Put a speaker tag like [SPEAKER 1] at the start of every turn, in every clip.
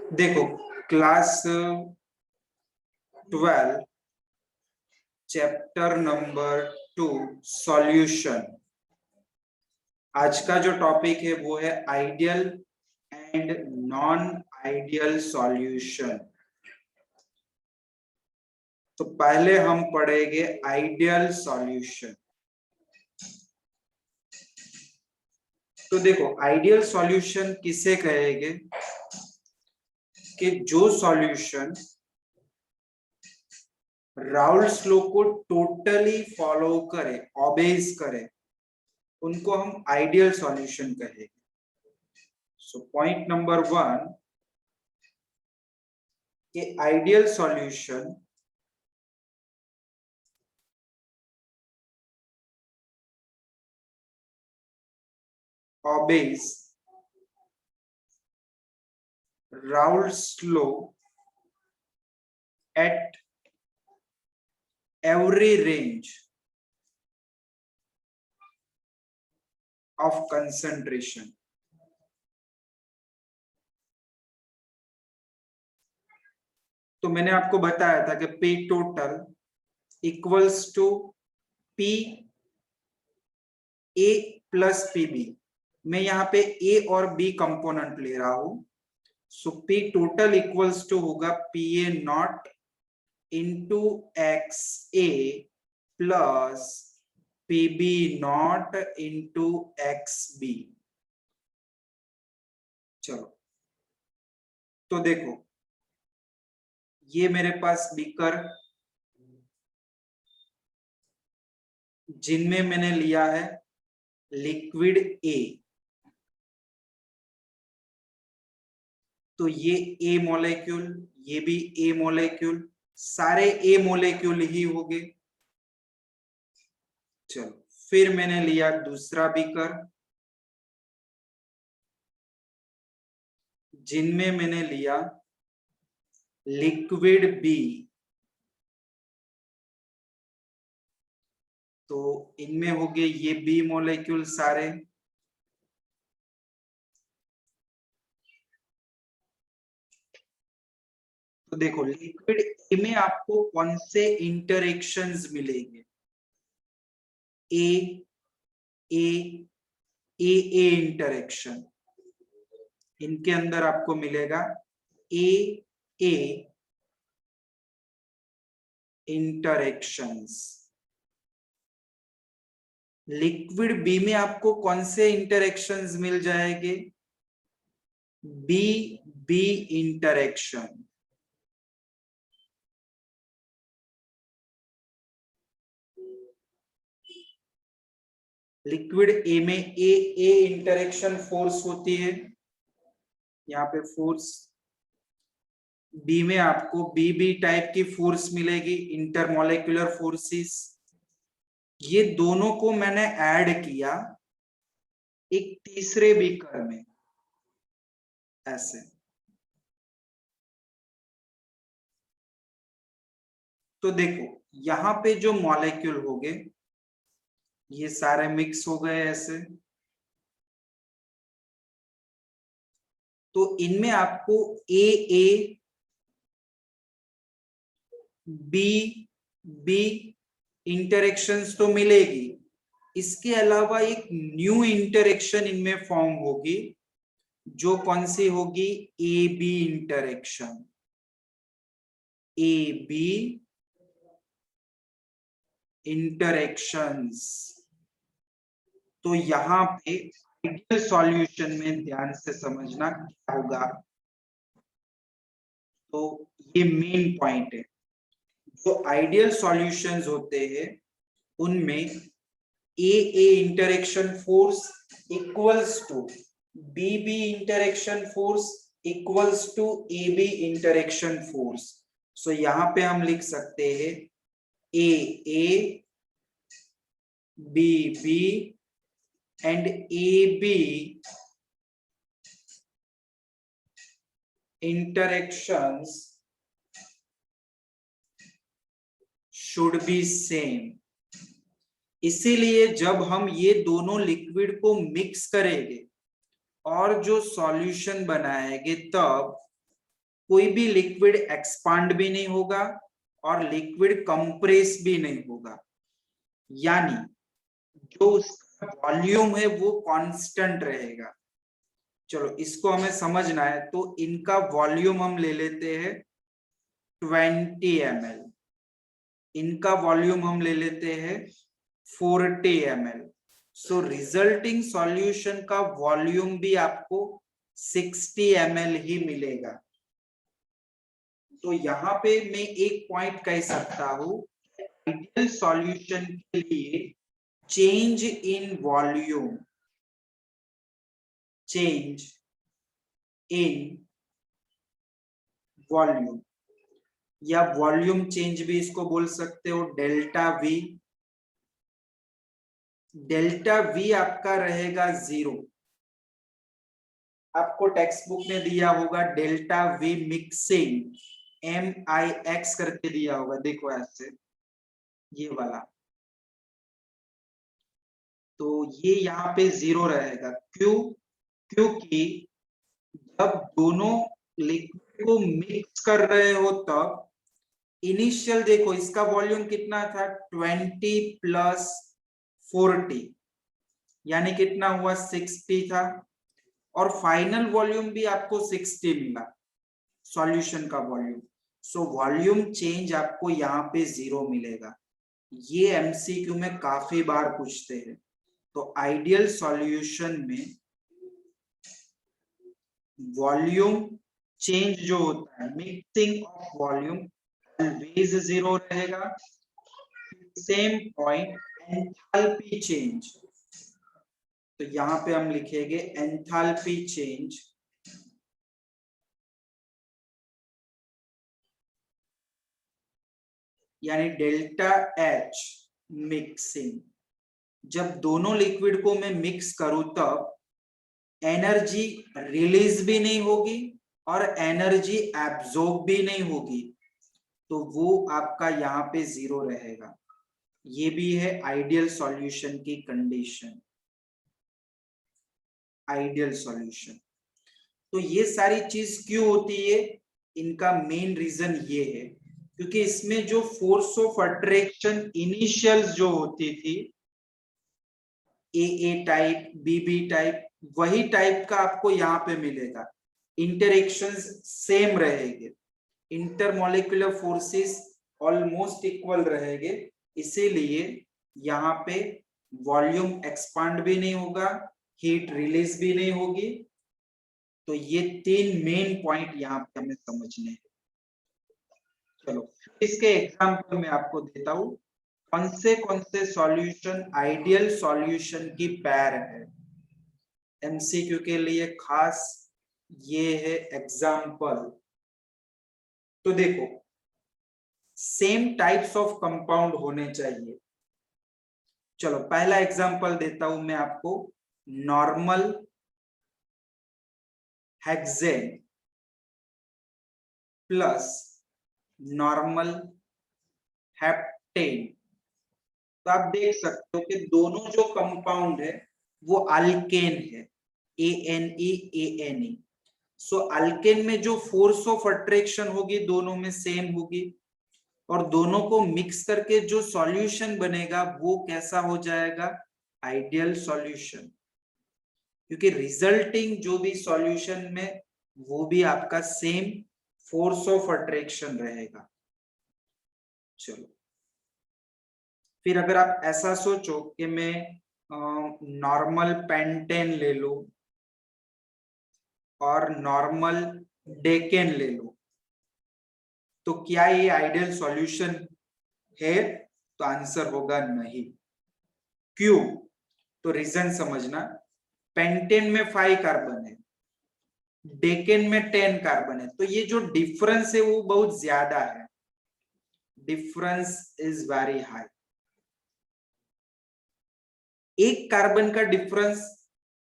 [SPEAKER 1] देखो, class 12 chapter number 2 solution. आज का जो टॉपिक है वो है ideal and non ideal solution. तो पहले हम पढ़ेंगे आइडियल सॉल्यूशन। तो देखो, आइडियल सॉल्यूशन किसे कहेंगे कि जो सॉल्यूशन राउल्स लॉ को टोटली फॉलो करे, ऑबेज करे, उनको हम आइडियल सॉल्यूशन कहेंगे। सो पॉइंट नंबर 1 कि ideal solution obeys Raoult's law at every range of concentration. तो मैंने आपको बताया था कि P total equals to P A plus PB। मैं यहाँ पे A और B कंपोनेंट ले रहा हूं। सो P टोटल इक्वल्स टू होगा PA not into XA plus PB not into XB। चलो, तो देखो, ये मेरे पास बीकर जिनमें मैंने लिया है लिक्विड A। तो ये A मॉलिक्यूल, ये भी A मॉलिक्यूल, सारे A मॉलिक्यूल ही हो गए। चलो, फिर मैंने लिया दूसरा बीकर जिनमें मैंने लिया लिक्विड B। तो इनमें हो गए ये B मॉलिक्यूल सारे। तो देखो, लिक्विड ए में आपको कौन से इंटरेक्शंस मिलेंगे? A A A A interaction. इनके अंदर आपको मिलेगा A A interactions. Liquid B में आपको कौन से इंटरेक्शंस मिल जाएंगे? B B interaction. Liquid A में ए इंटरेक्शन फोर्स होती है, यहाँ पे फोर्स। बी में आपको बी टाइप की फोर्स मिलेगी, इंटरमोलेक्युलर फोर्सेस। ये दोनों को मैंने ऐड किया एक तीसरे बीकर में, ऐसे। तो देखो, यहाँ पे जो मॉलिक्यूल हो गए ये सारे मिक्स हो गए ऐसे। तो इनमें आपको ए बी बी इंटरेक्शंस तो मिलेगी, इसके अलावा एक न्यू इंटरेक्शन इनमें फॉर्म होगी, जो कौन सी होगी? A B interaction. A B interactions. तो यहाँ पे आइडियल सॉल्यूशन में ध्यान से समझना क्या होगा। तो ये मेन पॉइंट है। जो आइडियल सॉल्यूशंस होते हैं उनमें A interaction force equals to B interaction force equals to A B interaction force. So यहाँ पे हम लिख सकते हैं A B and A B interactions should be same। इसीलिए जब हम ये दोनों लिक्विड को मिक्स करेंगे और जो सॉल्यूशन बनाएंगे, तब कोई भी लिक्विड एक्सपांड भी नहीं होगा और लिक्विड कंप्रेस भी नहीं होगा, यानी जो उसका वॉल्यूम है वो कांस्टेंट रहेगा। चलो इसको हमें समझना है, तो इनका वॉल्यूम हम ले लेते हैं 20 ml, इनका वॉल्यूम हम ले लेते हैं 40 ml। सो रिजल्टिंग सॉल्यूशन का वॉल्यूम भी आपको 60 ml ही मिलेगा। तो यहाँ पे मैं एक पॉइंट कह सकता हूं, आइडियल सॉल्यूशन के लिए change in volume, change in volume या वॉल्यूम चेंज भी इसको बोल सकते हो, डेल्टा वी। डेल्टा वी आपका रहेगा 0। आपको टेक्स्ट बुक में दिया होगा डेल्टा वी मिक्सिंग, MIX करके दिया होगा, देखो ऐसे ये वाला। तो ये यहाँ पे 0 रहेगा, क्यों? क्योंकि जब दोनों लिक्विड को मिक्स कर रहे हो तब इनिशियल देखो इसका वॉल्यूम कितना था, 20 प्लस 40 यानी कितना हुआ, 60 था, और फाइनल वॉल्यूम भी आपको 60 मिला, सॉल्यूशन का वॉल्यूम। सो वॉल्यूम चेंज आपको यहाँ पे 0 मिलेगा। ये एमसीक्यू में काफी बार पूछते हैं। तो आइडियल सॉल्यूशन में वॉल्यूम चेंज जो होता है, मिक्सिंग ऑफ वॉल्यूम, ऑलवेज 0 रहेगा। सेम पॉइंट एंथैल्पी चेंज, तो यहां पे हम लिखेंगे एंथैल्पी चेंज, यानी डेल्टा H मिक्सिंग। जब दोनों लिक्विड को मैं मिक्स करूं तब एनर्जी रिलीज भी नहीं होगी और एनर्जी एब्जॉर्ब भी नहीं होगी, तो वो आपका यहाँ पे 0 रहेगा। ये भी है आइडियल सॉल्यूशन की कंडीशन, आइडियल सॉल्यूशन। तो ये सारी चीज क्यों होती है, इनका मेन रीजन ये है क्योंकि इसमें जो फोर्स ऑफ अट्रैक्शन इनिशियल्स जो होती थी, ए टाइप, बी टाइप, वही टाइप का आपको यहाँ पे मिलेगा। इंटरेक्शंस सेम रहेंगे, इंटरमोलिकुलर फोर्सेस ऑलमोस्ट इक्वल रहेंगे, इसीलिए यहाँ पे वॉल्यूम एक्सपांड भी नहीं होगा, हीट रिलीज भी नहीं होगी। तो ये 3 मेन पॉइंट यहाँ पे हमें समझने हैं। चलो इसके एग्जाम्पल में आपको देता हूं, कौन से सॉल्यूशन आइडियल सॉल्यूशन की पैर है। एमसीक्यू के लिए खास ये है एग्जाम्पल। तो देखो सेम टाइप्स ऑफ कंपाउंड होने चाहिए। चलो पहला एग्जाम्पल देता हूं मैं आपको, normal hexane plus normal heptane. तो आप देख सकते हो कि दोनों जो कंपाउंड है वो अल्केन है, ANE। सो अल्केन में जो फोर्स ऑफ अट्रैक्शन होगी दोनों में सेम होगी, और दोनों को मिक्स करके जो सॉल्यूशन बनेगा वो कैसा हो जाएगा, आइडियल सॉल्यूशन। क्योंकि रिजल्टिंग जो भी सॉल्यूशन में वो भी आपका सेम फोर्स ऑफ अट्रैक्शन रहेगा। चलो फिर अगर आप ऐसा सोचो कि मैं नॉर्मल पेंटेन ले लूं और नॉर्मल डेकेन ले लूं, तो क्या ये आइडियल सॉल्यूशन है? तो आंसर होगा नहीं। क्यों? तो रीजन समझना, पेंटेन में 5 कार्बन है, डेकेन में 10 कार्बन है, तो ये जो डिफरेंस है वो बहुत ज्यादा है, डिफरेंस इज वेरी हाई। एक कार्बन का डिफरेंस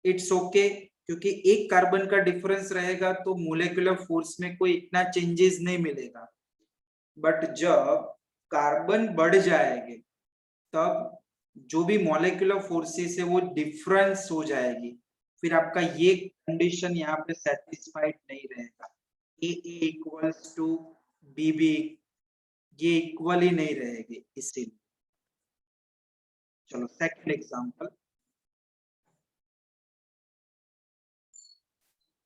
[SPEAKER 1] इट्स ओके, क्योंकि एक कार्बन का डिफरेंस रहेगा तो मोलेकुलर फोर्स में कोई इतना चेंजेस नहीं मिलेगा। बट जब कार्बन बढ़ जाएंगे तब जो भी मॉलिक्यूलर फोर्सेस है वो डिफरेंस हो जाएगी, फिर आपका ये कंडीशन यहाँ पे सेटिस्फाइड नहीं रहेगा। ए इक्वल्स टू बी बी, ये इक्वल ही नहीं रहेगी इसीलिए। चलो सेकंड एग्जांपल।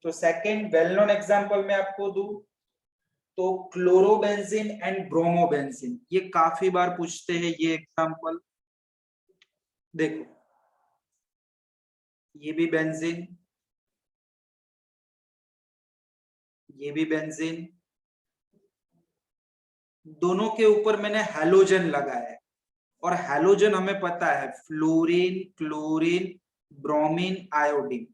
[SPEAKER 1] तो सेकंड वेल नोन एग्जांपल मैं आपको दूं तो क्लोरोबेंजीन एंड ब्रोमोबेंजीन, ये काफी बार पूछते हैं ये एग्जांपल। देखो ये भी बेंजीन, ये भी बेंजीन, दोनों के ऊपर मैंने हैलोजन लगाया है, और हैलोजन हमें पता है fluorine, chlorine, bromine, iodine.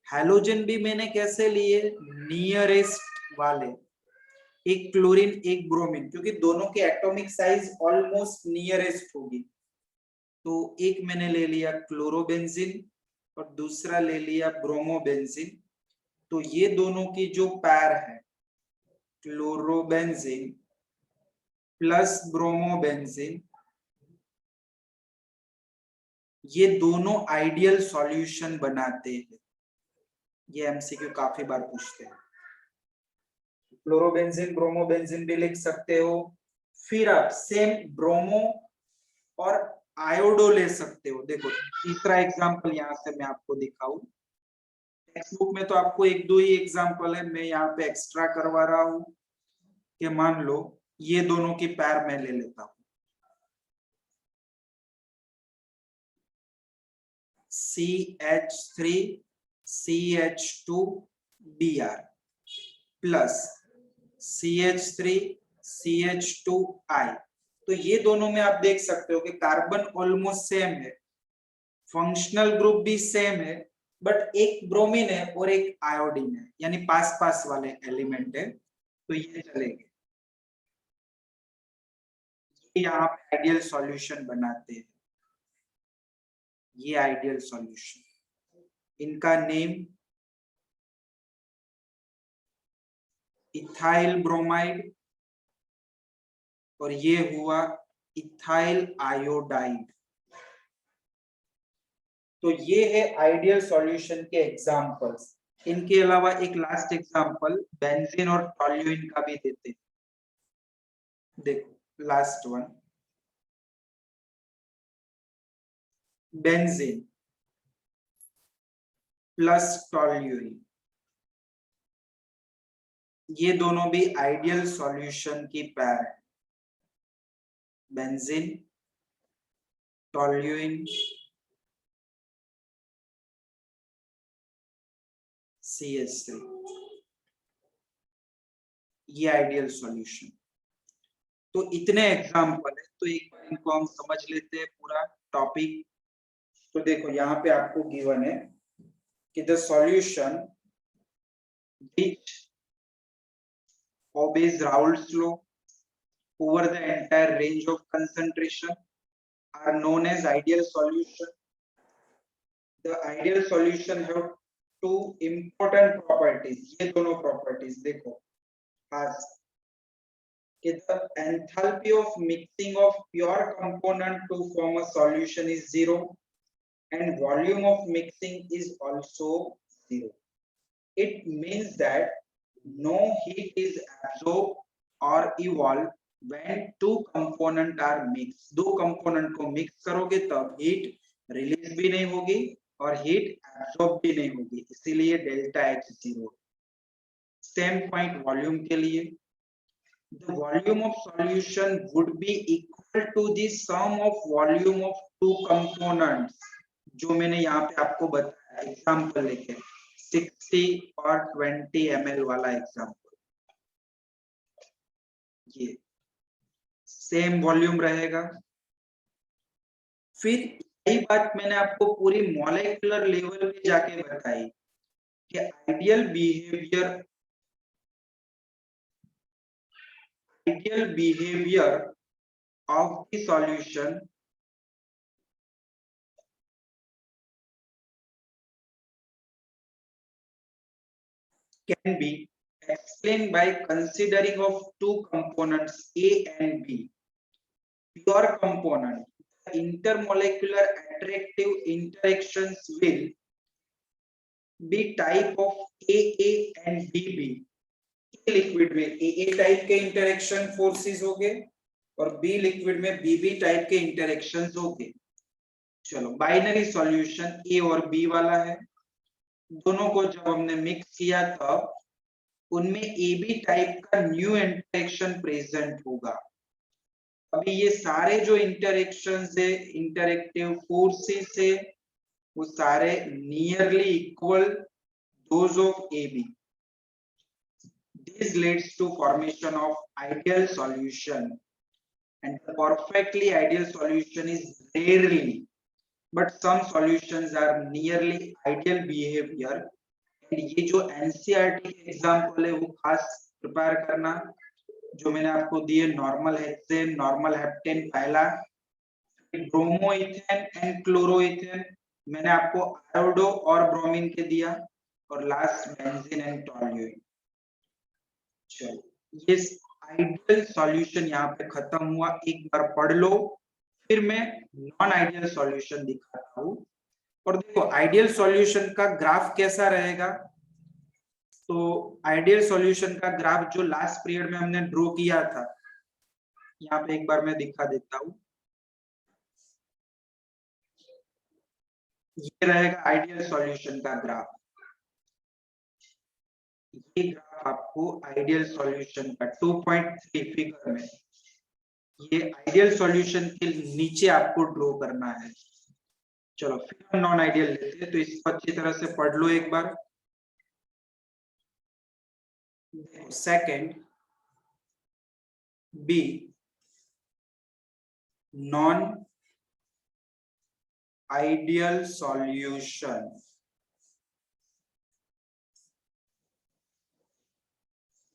[SPEAKER 1] Halogen भी मैंने कैसे लिए, नियरेस्ट वाले, एक क्लोरीन एक ब्रोमीन, क्योंकि दोनों की एटॉमिक साइज ऑलमोस्ट नियरेस्ट होगी। तो एक मैंने ले लिया क्लोरोबेंजीन और दूसरा ले लिया ब्रोमोबेंजीन। तो ये दोनों की जो पैर है क्लोरोबेंजीन प्लस ब्रोमोबेंजीन, ये दोनों आइडियल सॉल्यूशन बनाते हैं। ये एमसीक्यू काफी बार पूछते हैं। क्लोरोबेंजीन ब्रोमोबेंजीन भी लिख सकते हो, फिर आप सेम ब्रोमो और आयोडो ले सकते हो। देखो तीसरा एग्जांपल यहां से मैं आपको दिखाऊं, टेक्स्ट बुक में तो आपको एक दो ही एग्जांपल है, मैं यहाँ पे एक्स्ट्रा करवा रहा हूं कि मान लो ये दोनों की पैर मैं ले लेता हूं, CH3 CH2 Br plus CH3 CH2I। तो ये दोनों में आप देख सकते हो कि कार्बन ऑलमोस्ट सेम है, फंक्शनल ग्रुप भी सेम है, बट एक ब्रोमीन है और एक आयोडीन है, यानी पास पास वाले एलिमेंट है, तो ये चलेंगे। यहाँ पे आइडियल सॉल्यूशन बनाते हैं, ये आइडियल सॉल्यूशन, इनका नेम इथाइल ब्रोमाइड और ये हुआ इथाइल आयोडाइड। तो ये है आइडियल सॉल्यूशन के एग्जांपल्स। इनके अलावा एक लास्ट एग्जांपल बेंजीन और टोल्यूइन का भी देते हैं। देखो last one, benzene plus toluene, ये दोनों भी आइडियल सॉल्यूशन की पैर है। बेंजीन, टोल्यूइन, CH3, ये आइडियल सॉल्यूशन। तो इतने एग्जांपल है, तो एक बार इनको हम समझ लेते हैं पूरा टॉपिक। तो देखो यहाँ पे आपको गिवन है कि the solution which obeys Raoult's law over the entire range of concentration are known as ideal solution. The ideal solution have two important properties. ये दोनों properties देखो, आज कि the enthalpy of mixing of pure component to form a solution is zero and volume of mixing is also zero. It means that no heat is absorbed or evolved when two component are mixed. दो component को mix करोगे तब heat release भी नहीं होगी और heat absorb भी नहीं होगी, इसीलिए delta H 0। Same point volume के लिए, the volume of solution would be equal to the sum of volume of two components, जो मैंने यहाँ पे आपको बताया एग्जांपल लेके 60 और 20 ml वाला एग्जांपल, ये सेम वॉल्यूम रहेगा। फिर यही बात मैंने आपको पूरी मॉलिक्यूलर लेवल पे जाके बताई कि ideal behaviour of the solution can be explained by considering of two components A and B. Pure component, intermolecular attractive interactions will be type of AA and BB. Liquid में ए type के interaction forces हो गए और B liquid में B type के interactions हो गए। चलो बाइनरी सॉल्यूशन ए और बी वाला है, दोनों को जब हमने मिक्स किया तब उनमें ए बी टाइप का न्यू इंटरेक्शन प्रेजेंट होगा। अभी ये सारे जो इंटरेक्शंस है, इंटरेक्टिव फोर्सेस है, वो सारे nearly equal those of A B. This leads to formation of ideal solution, and the perfectly ideal solution is rarely, but some solutions are nearly ideal behavior. And ये जो NCERT के example है वो खास prepare करना, जो मैंने आपको दिए नॉर्मल हेक्सेन, नॉर्मल हेप्टेन पहला, bromo ethane and chloro ethane मैंने आपको आयोडो और ब्रोमीन के दिया, और लास्ट बेंजीन एंड टोल्यूइन। चलो ये आइडियल सॉल्यूशन यहाँ पे खत्म हुआ, एक बार पढ़ लो, फिर मैं नॉन आइडियल सॉल्यूशन दिखाता हूँ। और देखो आइडियल सॉल्यूशन का ग्राफ कैसा रहेगा, तो आइडियल सॉल्यूशन का ग्राफ जो लास्ट पीरियड में हमने ड्रॉ किया था, यहाँ पे एक बार मैं दिखा देता हूँ। ये रहेगा आइडियल सॉल्यूशन का ग्राफ, ये ग्राफ आपको आइडियल सॉल्यूशन का 2.3 फिगर में, ये आइडियल सॉल्यूशन के नीचे आपको ड्रॉ करना है। चलो फिर हम नॉन आइडियल लेते हैं, तो इसको अच्छी तरह से पढ़ लो एक बार। Second B non ideal solution,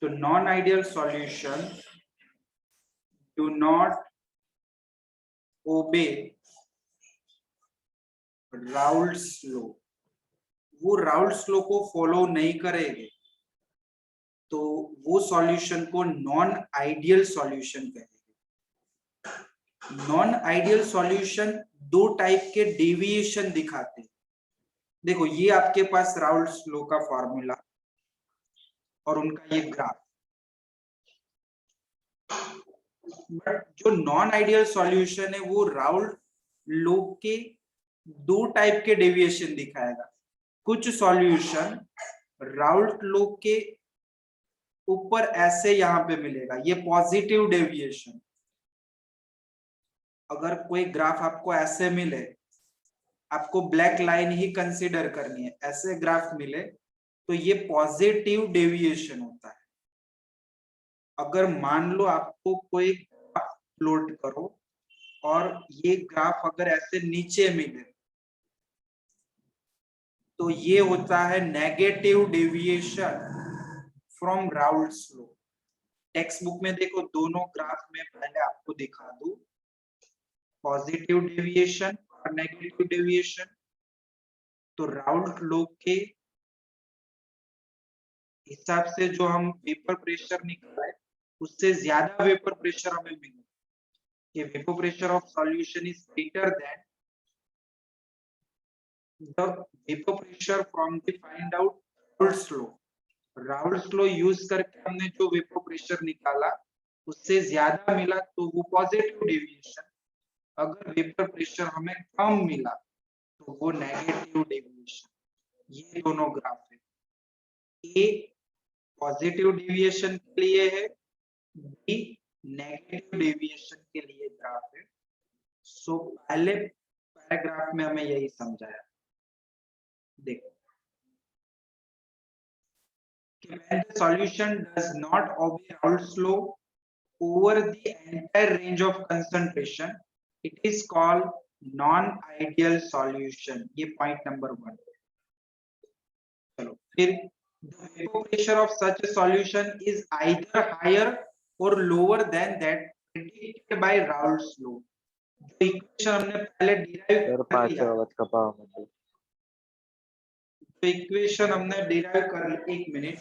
[SPEAKER 1] तो non ideal solution do not obey Raoult's law, वो राउल्स लॉ को फॉलो नहीं करेंगे, तो वो सॉल्यूशन को नॉन आइडियल सॉल्यूशन कहेंगे। नॉन आइडियल सॉल्यूशन दो टाइप के डेविएशन दिखाते हैं। देखो ये आपके पास राउल्स लॉ का फॉर्मूला और उनका ये ग्राफ, बट जो नॉन आइडियल सॉल्यूशन है वो राउल्ट लॉ के दो टाइप के डेविएशन दिखाएगा। कुछ सॉल्यूशन राउल्ट लॉ के ऊपर ऐसे यहाँ पे मिलेगा, ये पॉजिटिव डेविएशन। अगर कोई ग्राफ आपको ऐसे मिले, आपको ब्लैक लाइन ही कंसीडर करनी है, ऐसे ग्राफ मिले तो ये पॉजिटिव डेविएशन होता है। अगर मान लो आपको कोई ग्राफ प्लॉट करो और ये ग्राफ अगर ऐसे नीचे मिले तो ये होता है negative deviation from Raoult's law. Text book में देखो दोनों ग्राफ में पहले आपको दिखा दूं, पॉजिटिव डेविएशन और नेगेटिव डेविएशन। तो राउल्ट लॉ के हिसाब से जो हम वेपर प्रेशर निकाले उससे ज्यादा वेपर प्रेशर हमें मिले, कि vapour pressure of solution is greater than the vapour pressure from the find out Raoult's law. Raoult's law use करके हमने जो वेपर प्रेशर निकाला उससे ज्यादा मिला तो वो पॉजिटिव डेविएशन, अगर वेपर प्रेशर हमें कम मिला तो वो नेगेटिव डेविएशन। ये दोनों ग्राफ है, ए पॉजिटिव डेविएशन के लिए है, बी नेगेटिव डेविएशन के लिए ग्राफ है। सो पहले पैराग्राफ में हमें यही समझाया। देखो when the solution does not obey Raoult's law over the entire range of concentration, it is called non-ideal solution। ये point number 1। चलो फिर the vapor pressure of such a solution is either higher or lower than that predicted by Raoult's law। जो equation हमने पहले derive कर लिया, तो equation हमने डिराइव कर ली, एक मिनट,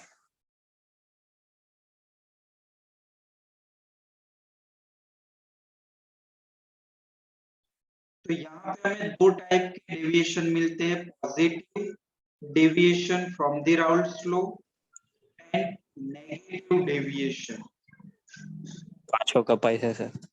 [SPEAKER 1] तो यहाँ पे हमें दो टाइप के डेविएशन मिलते हैं, positive deviation from the Raoult's law and negative deviation.
[SPEAKER 2] पांचों का पैसा सर।